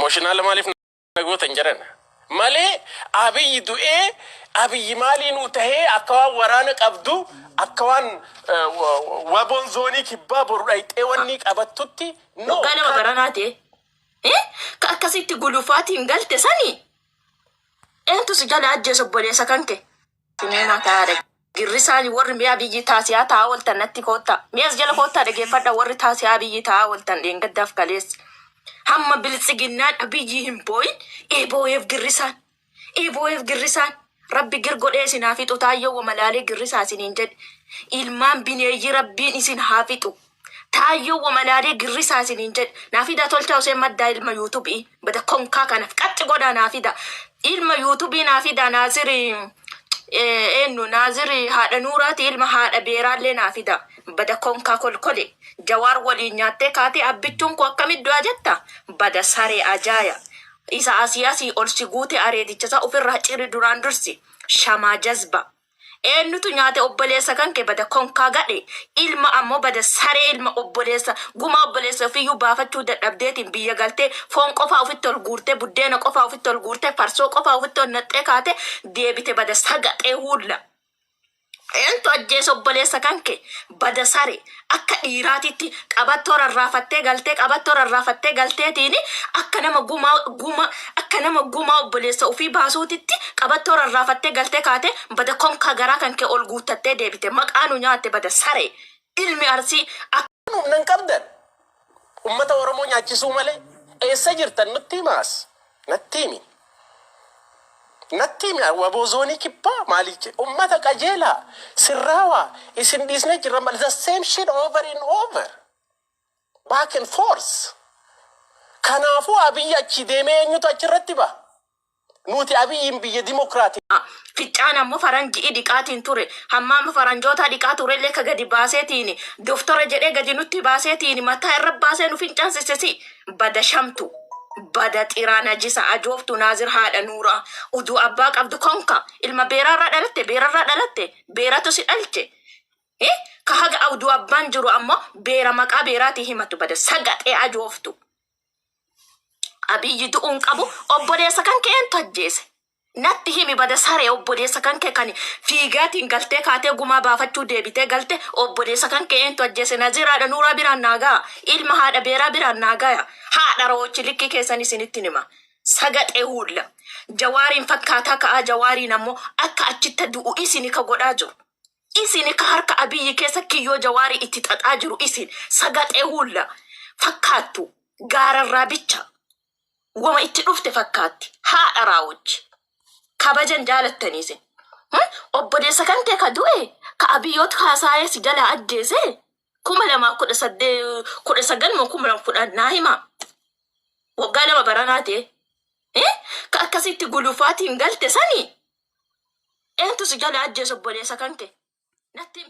Emotional maaliif nagoota hin jiran malee Abiy du'ee Abiy maaliin utahee akka waan waraana qabdu akka waan waboon zoonii kibbaa boru dhayxee wanni qabattutti no ganama baranaate ka akkasitti gulufaatiin galte sani entu si jala ajjeesu boleessa kanke sinema taare girrisaani warri mi'a biyyi taasiyaa taa waltan natti koota mi'as jala koota dhageeffadha warri taasiyaa biyyi taa waltan dheengaddaaf kalees hamma biltsiginnaan abiyyi hin booyin eebooyeef girrisaan rabbi girgodhee isin haa fixu taayyoo wamalaalee girrisaa isiniin jedhe ilmaan bineeyyi rabbiin isin haa fixu taayyoo wamalaalee girrisaa isiniin jedhe naafida tolcha useen maddaa ilma yuutubii bada konkaa kanaaf qaxxi godhaa naafida ilma yuutubii naafida naaziri haadha nuuraati ilma haadha beeraallee naafida bada konkaa kolkole jawaar waliin nyaattee kaatee abbichuun ko akkamit du'aa jetta bada saree ajaaya isa asiyaasii ol si guute areedichasa ofirraa ciri duraan dursi shamaa jazba eenyutu nyaate obboleessa kanke bada konkaa gadhe ilma ammoo bada saree ilma obboleessa guma obboleessa ofiyyuu baafachuu dadhabdeetiin biyya galtee foon qofaa ofitti ol guurtee buddeena qofaa ofitti ol guurtee farsoo qofaa ofitti ol naxxee kaate deebite bada sagaxee huulla eentu ajjeesa obboleessa kanke bada sare akka dhiiraatitti qabattoo rarraafattee galteetiini akka nama gumaa obboleessa ofii baasuutitti qabattoo rarraafattee galtee kaate bada konkaa garaa kanke ol guuttattee deebite maqaanu nyaatte bada sare ilmi arsii nan qabdan ummata Oromoo nyaachisuu malee eessa jirtan nutti himaas Natimi wabozoni kipa maliche ummata kajela sirrawa isin disne jirama the same shit over and over back and forth kanafu Abiy achi deeme eenyutu achirratti ba nuti Abiy biyya demokraati ficaan ammoo faranji dhiqaatiin ture hammaama faranjoota dhiqaa turellee ka gadi baaseetiini doftore jedhee gadi nutti baaseetiini mataa irra baasee nu fincaansisesi bada shamtu bada tirana jisa ajooftu naazir haadha nuura udu abbaa qabdu konka ilma beerarra dhalatte beeratu si dhalche ka haga udu abbaan jiru ammoo beera maqaa beeraati himatu bada sagaxee ajooftu Abiyyi du'uun qabu obboleessa kanke eentu ajjeese natti himi bada saree obboleessa kanke kan fiigaatiin galtee kaatee gumaa baafachuu deebitee galte obboleessa kanke eentu ajjeese Naaziraadha nuuraa biraan naagaa ilma haadha beeraa biraan naagaa haadha roochi likki keessan isinitti nima sagaxee huulla jawaariin fakkaataa ka'aa jawaariin ammoo akka achitti du'u isini ka godhaa jiru isini ka harka Abiyyi keessa kiyyoo jawaarii itti xaxaa jiru isin sagaxee huulla fakkaattu gaararraa bicha wama itti dhufte fakkaatti haadha raawuchi kabajan jaalattaniise obboleessa kanke ka du'e ka Abiyyoota kaasaayee si jala ajjeese 2018 naa hima waggaa lama baranaate ka akkasitti gulufaatiin galte sani eentu si jala ajjeese obboleessa kanke natti